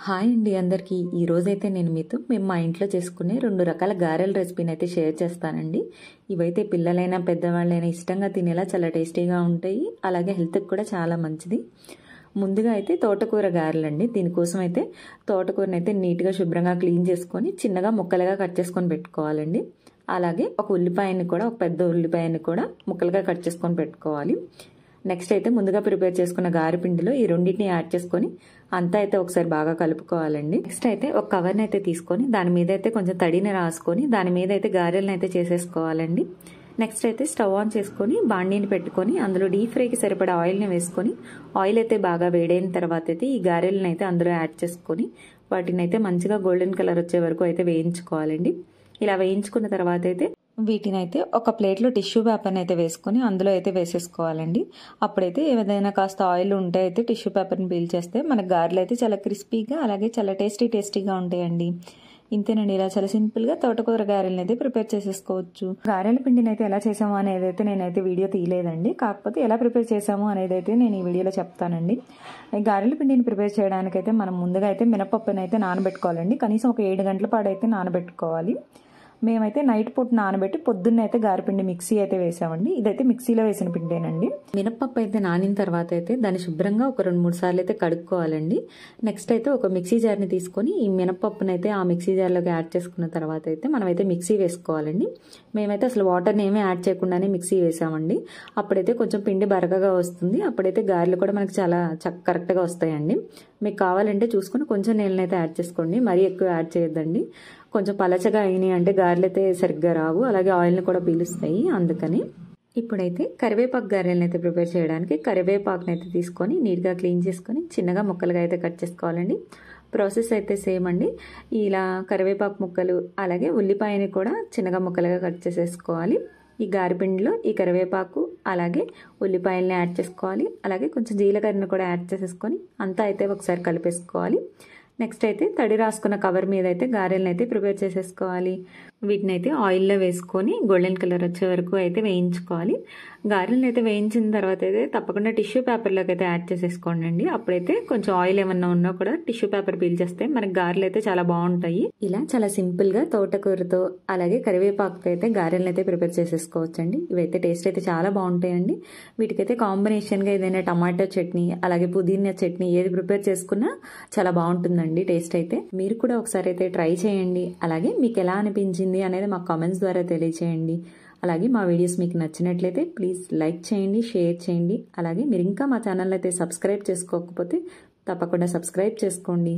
Hi అండి అందరికీ. ఈరోజైతే నేను మీతో మేము మా ఇంట్లో చేసుకునే 2 రకాల గారెల రెసిపీని అయితే షేర్ చేస్తానండి. ఇవైతే పిల్లలైనా పెద్దవాళ్ళైనా ఇష్టంగా తినేలా చాలా టేస్టీగా ఉంటాయి. అలాగే హెల్త్కి కూడా చాలా మంచిది. ముందుగా అయితే తోటకూర గారెలండి. దీనికోసం అయితే తోటకూరని అయితే నీట్గా శుభ్రంగా క్లీన్ చేసుకొని చిన్నగా ముక్కలుగా కట్ చేసుకొని పెట్టుకోవాలండి. అలాగే ఒక ఉల్లిపాయని కూడా, ఒక పెద్ద ఉల్లిపాయని కూడా ముక్కలుగా కట్ చేసుకొని పెట్టుకోవాలి. నెక్స్ట్ అయితే ముందుగా ప్రిపేర్ చేసుకున్న గారె పిండిలో ఈ రెండింటిని యాడ్ చేసుకొని అంతా అయితే ఒకసారి బాగా కలుపుకోవాలండి. నెక్స్ట్ అయితే ఒక కవర్ని అయితే తీసుకొని దాని మీద అయితే కొంచెం తడిని రాసుకొని దాని మీద అయితే గారెలను అయితే చేసేసుకోవాలండి. నెక్స్ట్ అయితే స్టవ్ ఆన్ చేసుకొని బాండీని పెట్టుకొని అందులో డీప్ ఫ్రైకి సరిపడా ఆయిల్ని వేసుకొని ఆయిల్ అయితే బాగా వేడైన తర్వాత అయితే ఈ గారెలను అయితే అందులో యాడ్ చేసుకొని వాటిని అయితే మంచిగా గోల్డెన్ కలర్ వచ్చే వరకు అయితే వేయించుకోవాలండి. ఇలా వేయించుకున్న తర్వాత అయితే వీటిని అయితే ఒక ప్లేట్లో టిష్యూ పేపర్ని అయితే వేసుకొని అందులో అయితే వేసేసుకోవాలండి. అప్పుడైతే ఏదైనా కాస్త ఆయిల్ ఉంటే అయితే టిష్యూ పేపర్ని పీల్ చేస్తే మన గారెలు అయితే చాలా క్రిస్పీగా అలాగే చాలా టేస్టీగా ఉంటాయండి. ఇంతేనండి, ఇలా చాలా సింపుల్గా తోటకూర గారెలను అయితే ప్రిపేర్ చేసేసుకోవచ్చు. గారెల పిండిని అయితే ఎలా చేసాము అనేది అయితే నేనైతే వీడియో తీయలేదండి. కాకపోతే ఎలా ప్రిపేర్ చేసాము అనేది అయితే నేను ఈ వీడియోలో చెప్తానండి. ఈ గారెల పిండిని ప్రిపేర్ చేయడానికి అయితే మనం ముందుగా అయితే మినపప్పుని అయితే నానబెట్టుకోవాలండి. కనీసం ఒక 7 గంటల పాటు అయితే నానబెట్టుకోవాలి. మేమైతే నైట్ పూట నానబెట్టి పొద్దున్న అయితే గారెపిండి మిక్సీ అయితే వేసామండి. ఇదైతే మిక్సీలో వేసిన పిండేనండి. మినపప్పు అయితే నానిన తర్వాత అయితే దాన్ని శుభ్రంగా ఒక 2-3 సార్లు అయితే కడుక్కోవాలండి. నెక్స్ట్ అయితే ఒక మిక్సీ జార్ని తీసుకొని ఈ మినపప్పును అయితే ఆ మిక్సీ జార్లోకి యాడ్ చేసుకున్న తర్వాత అయితే మనమైతే మిక్సీ వేసుకోవాలండి. మేమైతే అసలు వాటర్ని ఏమీ యాడ్ చేయకుండానే మిక్సీ వేసామండి. అప్పుడైతే కొంచెం పిండి బరకగా వస్తుంది. అప్పుడైతే గారెలు కూడా మనకి చాలా కరెక్ట్గా వస్తాయండి. మీకు కావాలంటే చూసుకుని కొంచెం నీళ్ళనైతే యాడ్ చేసుకోండి, మరీ ఎక్కువ యాడ్ చేయొద్దండి. కొంచెం పలచగా అయినాయి అంటే గారెలు అయితే సరిగ్గా రావు, అలాగే ఆయిల్ని కూడా పీలుస్తాయి. అందుకని ఇప్పుడైతే కరివేపాకు గారెలను అయితే ప్రిపేర్ చేయడానికి కరివేపాకుని అయితే తీసుకొని నీట్గా క్లీన్ చేసుకొని చిన్నగా ముక్కలుగా అయితే కట్ చేసుకోవాలండి. ప్రాసెస్ అయితే సేమ్ అండి. ఇలా కరివేపాకు ముక్కలు అలాగే ఉల్లిపాయని కూడా చిన్నగా ముక్కలుగా కట్ చేసేసుకోవాలి. ఈ గారెపిండిలో ఈ కరివేపాకు అలాగే ఉల్లిపాయలని యాడ్ చేసుకోవాలి. అలాగే కొంచెం జీలకర్రను కూడా యాడ్ చేసేసుకొని అంతా అయితే ఒకసారి కలిపేసుకోవాలి. నెక్స్ట్ అయితే తడి రాసుకున్న కవర్ మీద అయితే గారెలను అయితే ప్రిపేర్ చేసేసుకోవాలి. వీటిని అయితే ఆయిల్లో వేసుకొని గోల్డెన్ కలర్ వచ్చే వరకు అయితే వేయించుకోవాలి. గారెలను అయితే వేయించిన తర్వాత అయితే తప్పకుండా టిష్యూ పేపర్లోకి అయితే యాడ్ చేసేసుకోండి. అప్పుడైతే కొంచెం ఆయిల్ ఏమన్నా ఉన్నా కూడా టిష్యూ పేపర్ పీల్చేస్తే మనకి గారెలు అయితే చాలా బాగుంటాయి. ఇలా చాలా సింపుల్గా తోటకూరతో అలాగే కరివేపాకుతో అయితే గారెలను అయితే ప్రిపేర్ చేసేసుకోవచ్చండి. ఇవైతే టేస్ట్ అయితే చాలా బాగుంటాయండి. వీటికైతే కాంబినేషన్గా ఏదైనా టమాటో చట్నీ అలాగే పుదీనా చట్నీ ఏది ప్రిపేర్ చేసుకున్నా చాలా బాగుంటుందండి టేస్ట్ అయితే. మీరు కూడా ఒకసారి అయితే ట్రై చేయండి. అలాగే మీకు ఎలా అనిపించింది అనేది మా కామెంట్స్ ద్వారా తెలియచేయండి. అలాగే మా వీడియోస్ మీకు నచ్చినట్లయితే ప్లీజ్ లైక్ చేయండి, షేర్ చేయండి. అలాగే మీరు ఇంకా మా ఛానల్ అయితే సబ్స్క్రైబ్ చేసుకోకపోతే తప్పకుండా సబ్స్క్రైబ్ చేసుకోండి.